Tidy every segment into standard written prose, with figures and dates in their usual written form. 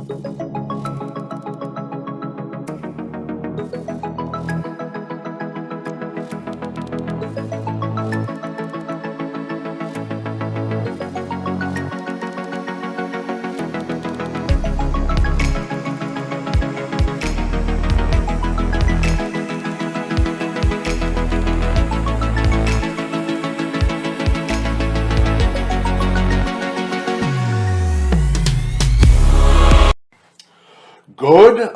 Good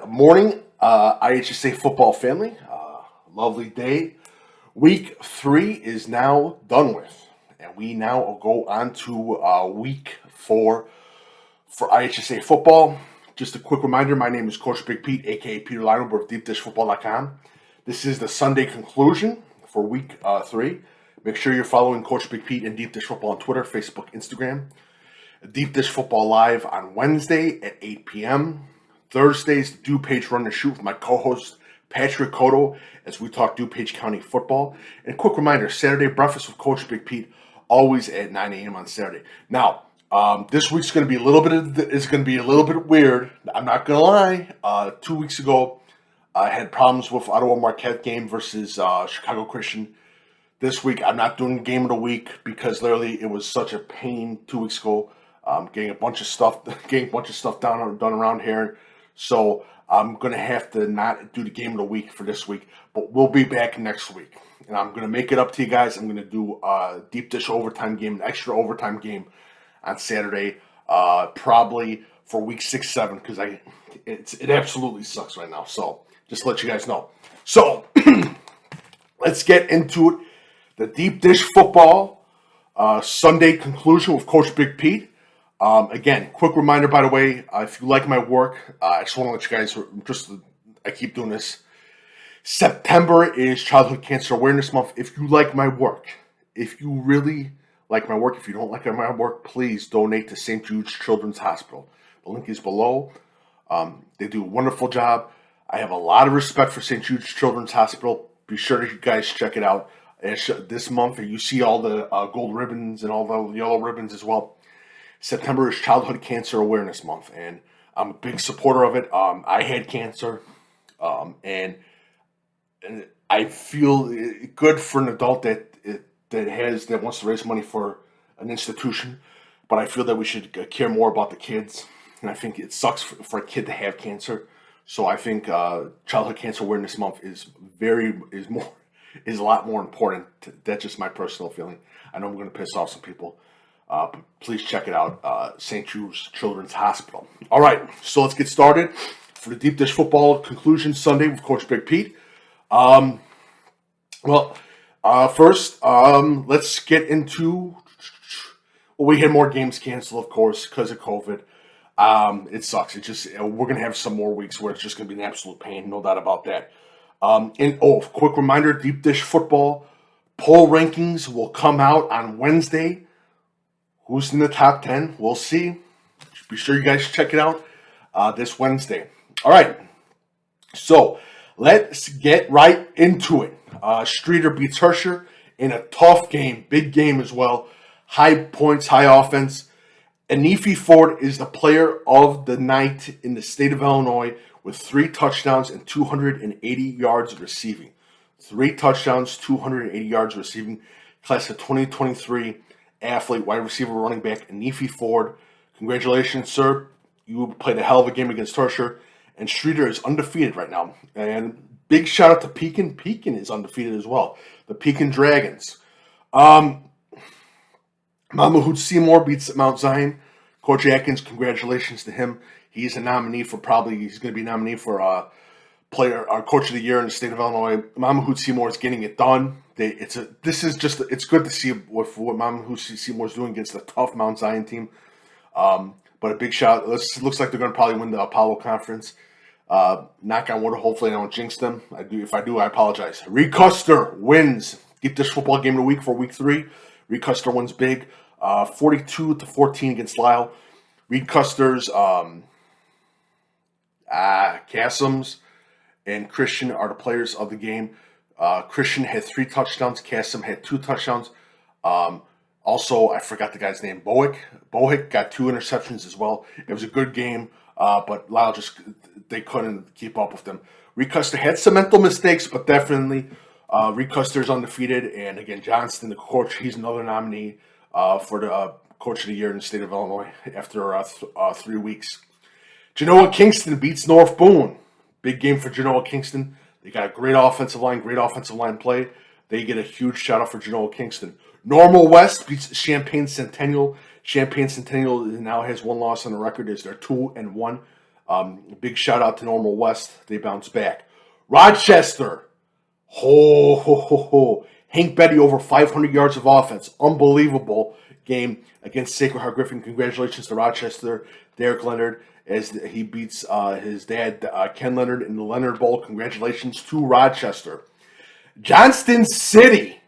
morning, IHSA football family. Lovely day. Week 3 is now done with, and we now go on to week 4 for IHSA football. Just a quick reminder, my name is Coach Big Pete, aka Peter Lionel of DeepDishFootball.com. This is the Sunday conclusion for week 3. Make sure you're following Coach Big Pete and Deep Dish Football on Twitter, Facebook, Instagram. Deep Dish Football live on Wednesday at 8 p.m. Thursdays, DuPage Run and Shoot with my co-host Patrick Cotto as we talk DuPage County football. And quick reminder, Saturday breakfast with Coach Big Pete, always at 9 a.m. on Saturday. Now, this week's going to be a little bit weird. I'm not going to lie. 2 weeks ago, I had problems with Ottawa Marquette game versus Chicago Christian. This week, I'm not doing game of the week because literally it was such a pain 2 weeks ago. Getting a bunch of stuff done around here. So I'm going to have to not do the game of the week for this week, but we'll be back next week. And I'm going to make it up to you guys. I'm going to do a deep dish overtime game, an extra overtime game on Saturday, probably for week 6, 7, because it absolutely sucks right now. So just to let you guys know. So let's get into it. The deep dish football Sunday conclusion with Coach Big Pete. Again, quick reminder, by the way, if you like my work, I just want to let you guys, I keep doing this. September is Childhood Cancer Awareness Month. If you like my work, if you really like my work, if you don't like my work, please donate to St. Jude's Children's Hospital. The link is below. They do a wonderful job. I have a lot of respect for St. Jude's Children's Hospital. Be sure that you guys check it out. This month, you see all the gold ribbons and all the yellow ribbons as well. September is Childhood Cancer Awareness Month, and I'm a big supporter of it. I had cancer, and I feel good for an adult that wants to raise money for an institution, but I feel that we should care more about the kids, and I think it sucks for a kid to have cancer. So I think Childhood Cancer Awareness Month is a lot more important. That's just my personal feeling. I know I'm going to piss off some people. But please check it out, St. Jude's Children's Hospital. All right, so let's get started for the Deep Dish Football Conclusion Sunday with Coach Big Pete. First, let's get into... Well, we had more games canceled, of course, because of COVID. It sucks. We're going to have some more weeks where it's just going to be an absolute pain, no doubt about that. Quick reminder, Deep Dish Football poll rankings will come out on Wednesday. Who's in the top 10? We'll see. Be sure you guys check it out this Wednesday. All right. So let's get right into it. Streator beats Hersher in a tough game. Big game as well. High points, high offense. Aneefy Ford is the player of the night in the state of Illinois with 3 touchdowns and 280 yards receiving. 3 touchdowns, 280 yards receiving. Class of 2023. Athlete, wide receiver, running back, Aneefy Ford. Congratulations, sir. You played a hell of a game against Hersher. And Streator is undefeated right now. And big shout out to Pekin. Pekin is undefeated as well. The Pekin Dragons. Mama Hoot Seymour beats Mount Zion. Coach Atkins, congratulations to him. He's a nominee for he's going to be a nominee for Coach of the Year in the state of Illinois. Mama Hoot Seymour is getting it done. It's good to see what Mama Hoot Seymour is doing against a tough Mount Zion team. But a big shout. Looks like they're going to probably win the Apollo Conference. Knock on wood. Hopefully, I don't jinx them. If I do, I apologize. Reed-Custer wins. Deep Dish Football Game of the Week for Week 3. Reed-Custer wins big, 42-14 against Lisle. Reed-Custer's Cassem's and Christian are the players of the game. Christian had 3 touchdowns. Cassem had 2 touchdowns. Also, I forgot the guy's name. Bohick got 2 interceptions as well. It was a good game. but Lisle they couldn't keep up with them. Reed-Custer had some mental mistakes, but definitely Reed-Custer is undefeated. And again, Johnston, the coach, he's another nominee for the Coach of the Year in the state of Illinois after 3 weeks. Genoa Kingston beats North Boone. Big game for Genoa Kingston. They got a great offensive line play. They get a huge shout out for Genoa Kingston. Normal West beats Champaign Centennial. Champaign Centennial now has one loss on the record as they're 2-1. Big shout out to Normal West. They bounce back. Rochester. Hank Betty over 500 yards of offense. Unbelievable game against Sacred Heart Griffin. Congratulations to Rochester. Derek Leonard as he beats his dad, Ken Leonard, in the Leonard Bowl. Congratulations to Rochester. Johnston City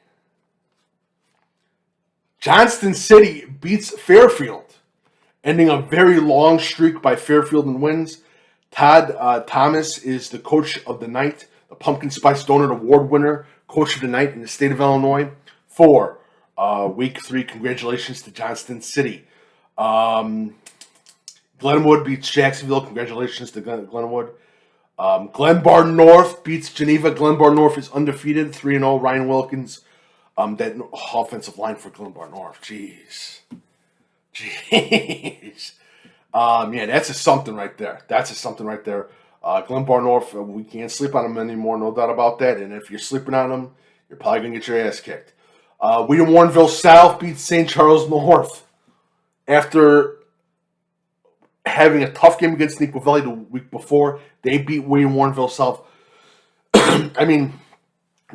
beats Fairfield, ending a very long streak by Fairfield in wins. Todd Thomas is the coach of the night, the Pumpkin Spice Donut Award winner, coach of the night in the state of Illinois for week 3. Congratulations to Johnston City. Glenwood beats Jacksonville. Congratulations to Glenwood. Glenbar North beats Geneva. Glenbar North is undefeated, 3-0. Ryan Wilkins. That offensive line for Glenbar North. Jeez. Yeah, that's a something right there. Glenbar North, we can't sleep on them anymore, no doubt about that. And if you're sleeping on them, you're probably going to get your ass kicked. Wheaton Warrenville South beats St. Charles North. After having a tough game against Neuqua Valley the week before, they beat Wheaton Warrenville South. I mean,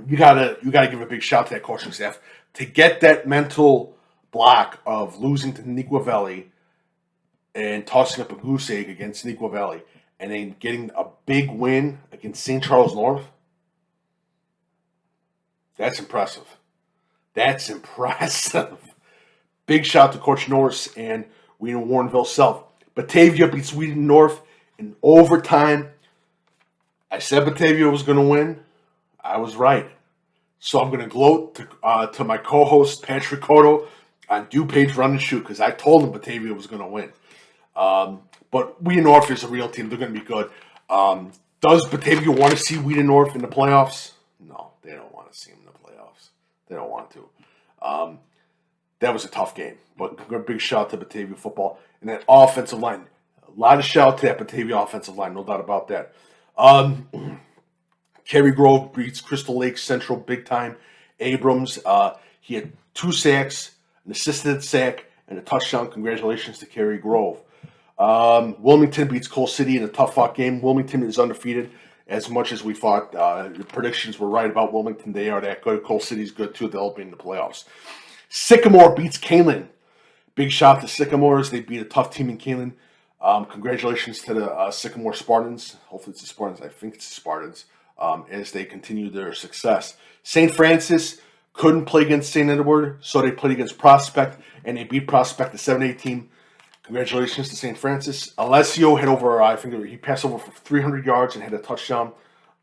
you gotta give a big shout to that coaching staff to get that mental block of losing to Neuqua Valley and tossing up a goose egg against Neuqua Valley, and then getting a big win against St. Charles North. That's impressive. Big shout to Coach Norris and Wheaton Warrenville South. Batavia beats Wheaton North in overtime. I said Batavia was going to win. I was right. So I'm going to gloat to my co-host, Patrick Cotto, on DuPage Run and Shoot, because I told him Batavia was going to win. But Wheaton North is a real team. They're going to be good. Does Batavia want to see Wheaton North in the playoffs? No, they don't want to see them in the playoffs. They don't want to. That was a tough game. But a big shout to Batavia football. And that offensive line. A lot of shout to that Batavia offensive line. No doubt about that. Cary Grove beats Crystal Lake Central big time. Abrams, he had 2 sacks, an assisted sack, and a touchdown. Congratulations to Cary Grove. Wilmington beats Coal City in a tough-fought game. Wilmington is undefeated. As much as we thought the predictions were right about Wilmington, they are that good. Coal City's good, too. They'll be in the playoffs. Sycamore beats Kaneland. Big shout to Sycamores. They beat a tough team in Kaneland. Congratulations to the Sycamore Spartans. Hopefully it's the Spartans. I think it's the Spartans. As they continue their success. St. Francis couldn't play against St. Edward, so they played against Prospect, and they beat Prospect, the 7-8 Congratulations to St. Francis. Alessio had he passed over for 300 yards and had a touchdown.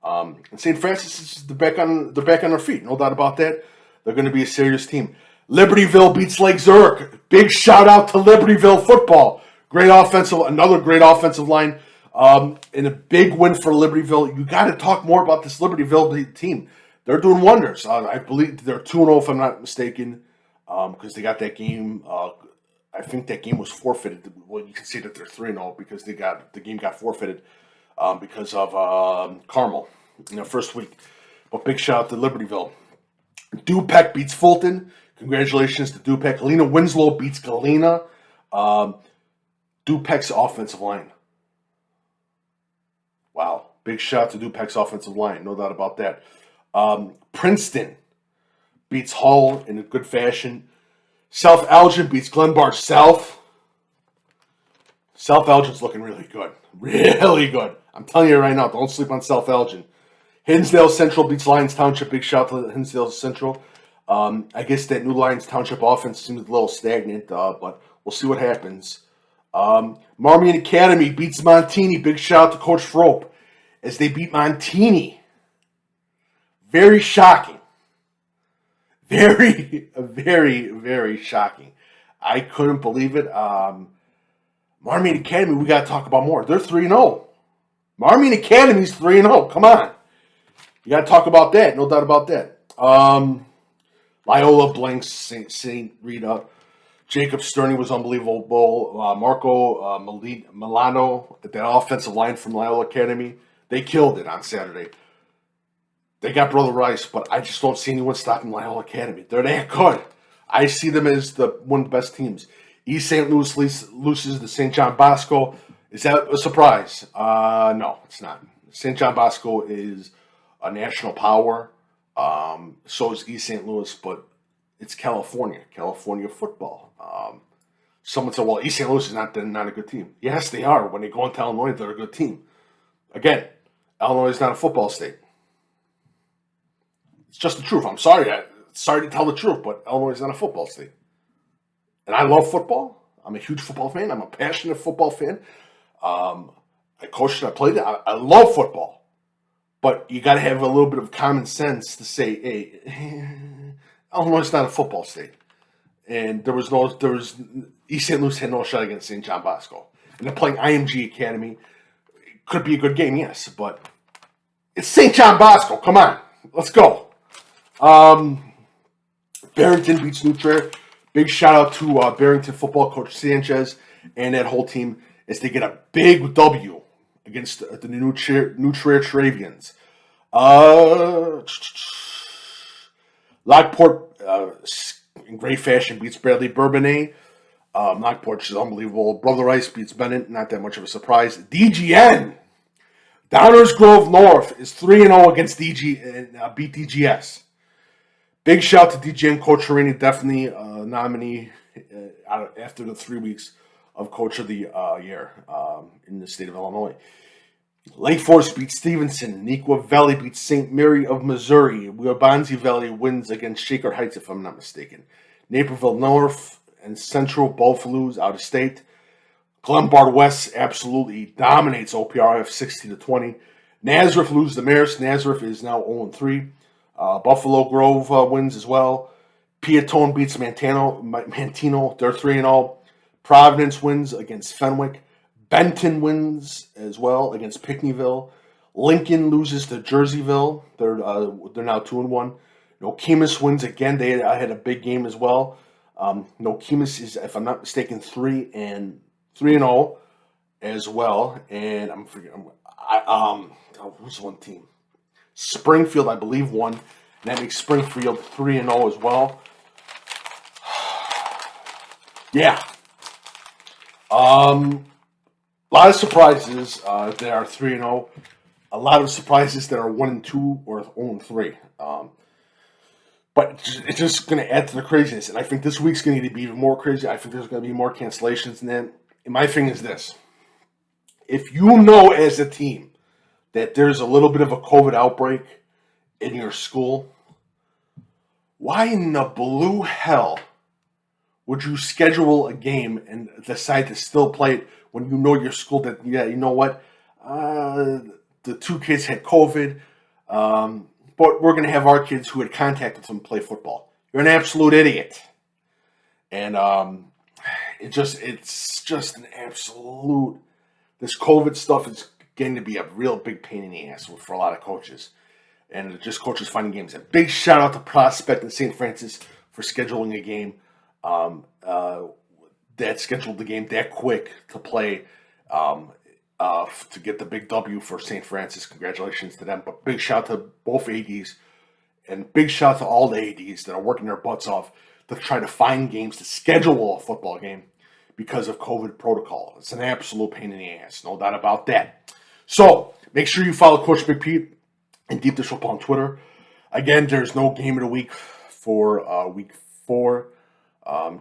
And St. Francis is back on their feet, no doubt about that. They're going to be a serious team. Libertyville beats Lake Zurich. Big shout out to Libertyville football. Another great offensive line. And a big win for Libertyville. You got to talk more about this Libertyville team. They're doing wonders. I believe they're 2-0 if I'm not mistaken, because they got that game. I think that game was forfeited. Well, you can see that they're 3-0 because the game got forfeited because of Carmel in the first week. But big shout out to Libertyville. Dupec beats Fulton. Congratulations to Dupec. Galena Winslow beats Galena. Dupec's offensive line. Wow. Big shout to Dupec's offensive line. No doubt about that. Princeton beats Hull in a good fashion. South Elgin beats Glenbar South. South Elgin's looking really good. Really good. I'm telling you right now, don't sleep on South Elgin. Hinsdale Central beats Lyons Township. Big shout to Hinsdale Central. I guess that new Lyons Township offense seems a little stagnant, but we'll see what happens. Marmion Academy beats Montini. Big shout out to Coach Frope as they beat Montini. Very shocking. Very, very, very shocking. I couldn't believe it. Marmion Academy, we got to talk about more. They're 3-0. Marmion Academy's 3-0. Come on. You got to talk about that. No doubt about that. Loyola blanks St. Rita. Jacob Sterney was unbelievable. Marco Milano at that offensive line from Loyola Academy. They killed it on Saturday. They got Brother Rice, but I just don't see anyone stopping Loyola Academy. They're that good. I see them as one of the best teams. East St. Louis loses to St. John Bosco. Is that a surprise? No, it's not. St. John Bosco is a national power. So is East St. Louis, but it's California football. Someone said, well, East St. Louis is not a good team. Yes, they are. When they go into Illinois, they're a good team. Again, Illinois is not a football state. It's just the truth. I'm sorry. Sorry to tell the truth, but Illinois is not a football state. And I love football. I'm a huge football fan. I'm a passionate football fan. I coached and I played it. I love football. But you got to have a little bit of common sense to say, hey, Illinois is not a football state. And East St. Louis had no shot against St. John Bosco. And they're playing IMG Academy. It could be a good game, yes, but it's St. John Bosco. Come on. Let's go. Barrington beats New Trier. Big shout out to Barrington football coach Sanchez and that whole team as they get a big W against the New Trier Travians. Lockport in great fashion beats Bradley Bourbonnais. Lockport is unbelievable. Brother Rice beats Bennett. Not that much of a surprise. DGN. Downers Grove North is 3-0 against DG and beat DGS. Big shout to DGN Coach Harini, definitely a nominee after the 3 weeks of Coach of the Year in the state of Illinois. Lake Forest beats Stevenson. Neuqua Valley beats St. Mary of Missouri. Wabanzi Valley wins against Shaker Heights, if I'm not mistaken. Naperville North and Central both lose out of state. Glenbard West absolutely dominates OPRF 60-20. Nazareth loses to Marist. Nazareth is now 0-3. Buffalo Grove wins as well. Piatone beats Mantino. They're 3-0. Providence wins against Fenwick. Benton wins as well against Pinckneyville. Lincoln loses to Jerseyville. They're now 2-1. Nokomis wins again. They had a big game as well. Nokomis is, if I'm not mistaken, 3-0 as well. And I'm forgetting. Who's one team? Springfield, I believe, won. And that makes Springfield 3-0 as well. Yeah. A lot of surprises that are 3-0. A lot of surprises that are 1-2 or 0-3. But it's just going to add to the craziness. And I think this week's going to be even more crazy. I think there's going to be more cancellations than that. And my thing is this. If you know as a team that there's a little bit of a COVID outbreak in your school, why in the blue hell would you schedule a game and decide to still play it when you know your school that, yeah, you know what, the 2 kids had COVID, but we're going to have our kids who had contact with them play football? You're an absolute idiot. And it's just an absolute, this COVID stuff is getting to be a real big pain in the ass for a lot of coaches. And just coaches finding games. A big shout out to Prospect and St. Francis for scheduling a game. That scheduled the game that quick to play to get the big W for St. Francis. Congratulations to them. But big shout to both ADs and big shout to all the ADs that are working their butts off to try to find games to schedule a football game because of COVID protocol. It's an absolute pain in the ass. No doubt about that. So make sure you follow Coach Big Pete and Deep Dish Football on Twitter. Again, there's no game of the week for week 4.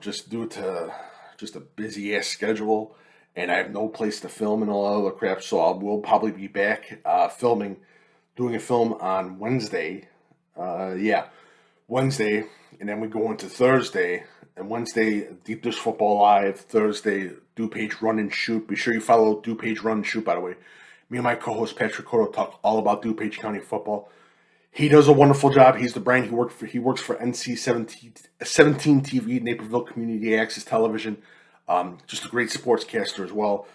Just due to just a busy ass schedule, and I have no place to film and all that other crap. So I will probably be back doing a film on Wednesday. Wednesday, and then we go into Thursday. And Wednesday, Deep Dish Football Live. Thursday, DuPage Run and Shoot. Be sure you follow DuPage Run and Shoot, by the way. Me and my co-host Patrick Cotto talk all about DuPage County football. He does a wonderful job. He's the brain. He works for NC 17 TV, Naperville Community Access Television. Just a great sportscaster as well.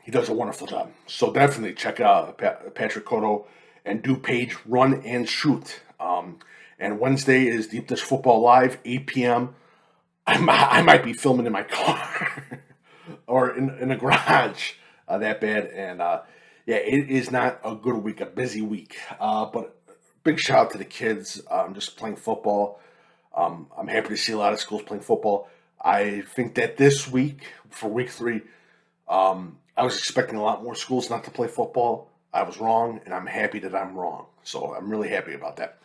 He does a wonderful job. So definitely check out Patrick Cotto and DuPage Run and Shoot. And Wednesday is Deep Dish Football Live, 8 p.m. I might be filming in my car or in a garage that bad. And yeah, it is not a good week, a busy week. But big shout out to the kids just playing football. I'm happy to see a lot of schools playing football. I think that this week, for week 3, I was expecting a lot more schools not to play football. I was wrong, and I'm happy that I'm wrong. So I'm really happy about that.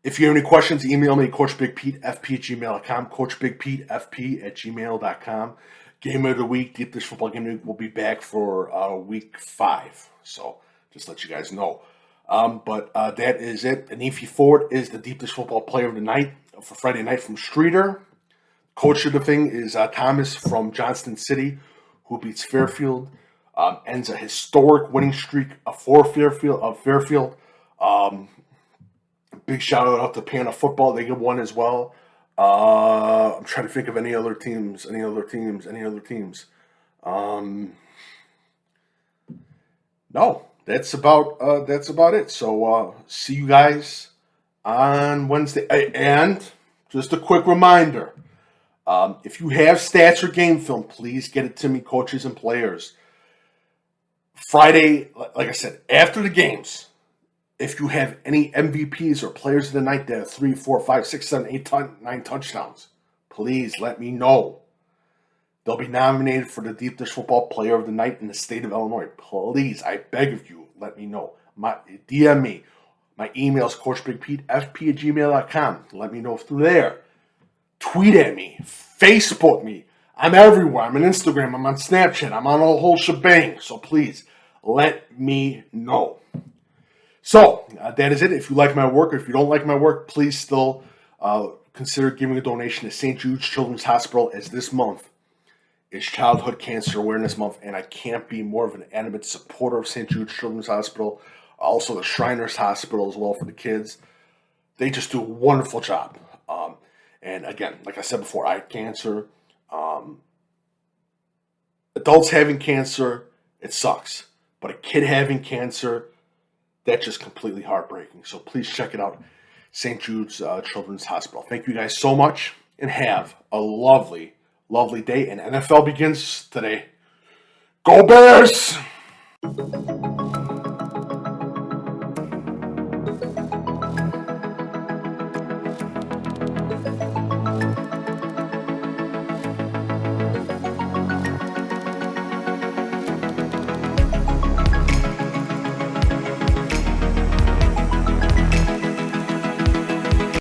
If you have any questions, email me, coachbigpetefp@gmail.com, coachbigpetefp@gmail.com. Game of the week, Deep Dish Football Game of the Week will be back for week 5. So just let you guys know. But that is it. Aneefy Ford is the Deep Dish Football Player of the Night for Friday night from Streator. Coach of the thing is Thomas from Johnston City, who beats Fairfield. Ends a historic winning streak for Fairfield. Big shout out to Panda Football. They get one as well. I'm trying to think of any other teams. No, that's about it. So see you guys on Wednesday. And just a quick reminder, if you have stats or game film, please get it to me, coaches and players. Friday, like I said, after the games, if you have any MVPs or players of the night that have 3, 4, 5, 6, 7, 8, 9 touchdowns, please let me know. They'll be nominated for the Deep Dish Football Player of the Night in the state of Illinois. Please, I beg of you, let me know. DM me. My email is coachbigpetefp@gmail.com. Let me know through there. Tweet at me. Facebook me. I'm everywhere. I'm on Instagram. I'm on Snapchat. I'm on a whole shebang. So please, let me know. So, that is it. If you like my work or if you don't like my work, please still consider giving a donation to St. Jude's Children's Hospital, as this month is Childhood Cancer Awareness Month, and I can't be more of an adamant supporter of St. Jude's Children's Hospital. Also, the Shriners Hospital as well for the kids. They just do a wonderful job. And again, like I said before, I had cancer. Adults having cancer, it sucks. But a kid having cancer, that's just completely heartbreaking. So please check it out, St. Jude's Children's Hospital. Thank you guys so much, and have a lovely, lovely day. And NFL begins today. Go Bears!